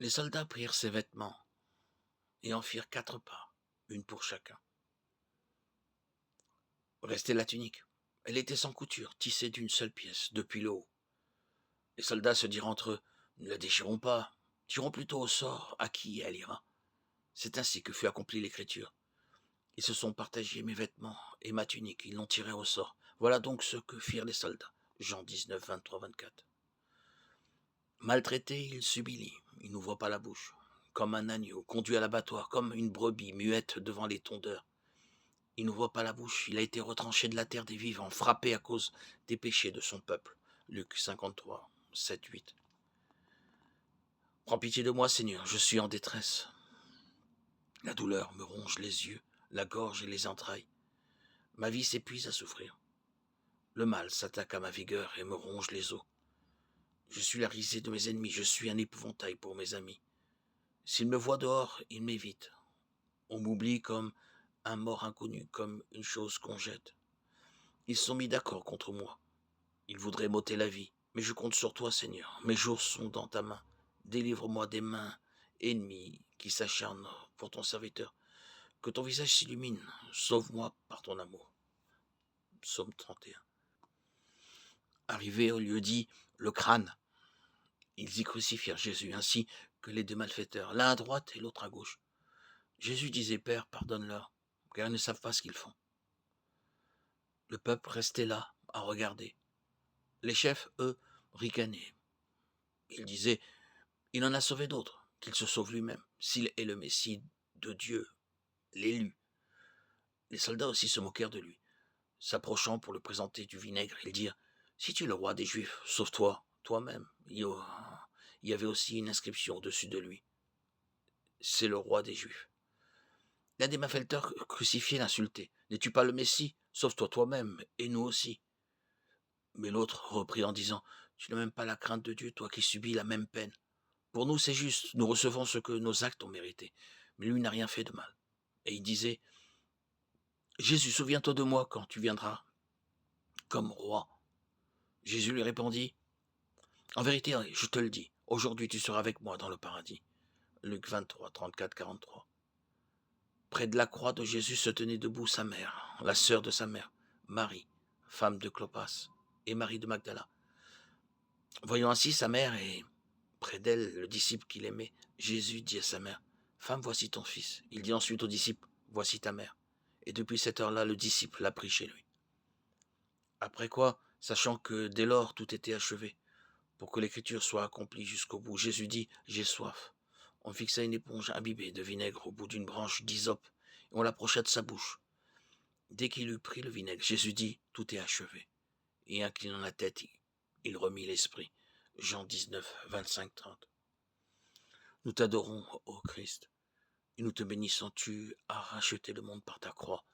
Les soldats prirent ses vêtements et en firent 4 parts, une pour chacun. Restait la tunique. Elle était sans couture, tissée d'une seule pièce, depuis le haut. Les soldats se dirent entre eux, ne la déchirons pas, tirons plutôt au sort à qui elle ira. C'est ainsi que fut accomplie l'écriture. Ils se sont partagés mes vêtements et ma tunique, ils l'ont tiré au sort. Voilà donc ce que firent les soldats. Jean 19, 23, 24. Maltraité, il s'humilie, il n'ouvre pas la bouche. Comme un agneau, conduit à l'abattoir, comme une brebis muette devant les tondeurs. Il n'ouvre pas la bouche, il a été retranché de la terre des vivants, frappé à cause des péchés de son peuple. Luc 53, 7, 8. Prends pitié de moi, Seigneur, je suis en détresse. La douleur me ronge les yeux, la gorge et les entrailles. Ma vie s'épuise à souffrir. Le mal s'attaque à ma vigueur et me ronge les os. Je suis la risée de mes ennemis, je suis un épouvantail pour mes amis. S'ils me voient dehors, ils m'évitent. On m'oublie comme un mort inconnu, comme une chose qu'on jette. Ils sont mis d'accord contre moi. Ils voudraient m'ôter la vie, mais je compte sur toi, Seigneur. Mes jours sont dans ta main. Délivre-moi des mains ennemies qui s'acharnent pour ton serviteur. Que ton visage s'illumine. Sauve-moi par ton amour. Psaume 31. Arrivés au lieu dit, le crâne, ils y crucifièrent Jésus, ainsi que les 2 malfaiteurs, l'un à droite et l'autre à gauche. Jésus disait, Père, pardonne-leur, car ils ne savent pas ce qu'ils font. Le peuple restait là, à regarder. Les chefs, eux, ricanaient. Ils disaient, il en a sauvé d'autres, qu'il se sauve lui-même, s'il est le Messie de Dieu, l'élu. Les soldats aussi se moquèrent de lui. S'approchant pour le présenter du vinaigre, ils dirent, si tu es le roi des Juifs, sauve-toi, toi-même. Il y avait aussi une inscription au-dessus de lui. C'est le roi des Juifs. L'un des malfaiteurs crucifiés l'insultait. N'es-tu pas le Messie? Sauve-toi toi-même, et nous aussi. Mais l'autre reprit en disant, tu n'as même pas la crainte de Dieu, toi qui subis la même peine. Pour nous, c'est juste, nous recevons ce que nos actes ont mérité. Mais lui n'a rien fait de mal. Et il disait, Jésus, souviens-toi de moi quand tu viendras comme roi. Jésus lui répondit, en vérité, je te le dis, aujourd'hui tu seras avec moi dans le paradis. Luc 23, 34, 43. Près de la croix de Jésus se tenait debout sa mère, la sœur de sa mère, Marie, femme de Clopas, et Marie de Magdala. Voyant ainsi sa mère et près d'elle le disciple qu'il aimait, Jésus dit à sa mère, Femme, voici ton fils. Il dit ensuite au disciple, Voici ta mère. Et depuis cette heure-là, le disciple l'a pris chez lui. Après quoi, sachant que dès lors tout était achevé, pour que l'écriture soit accomplie jusqu'au bout, Jésus dit, J'ai soif. On fixa une éponge imbibée de vinaigre au bout d'une branche d'hysope, et on l'approcha de sa bouche. Dès qu'il eut pris le vinaigre, Jésus dit, Tout est achevé. Et inclinant la tête, il remit l'esprit. Jean 19, 25, 30. Nous t'adorons, ô Christ, et nous te bénissons, tu as racheté le monde par ta croix.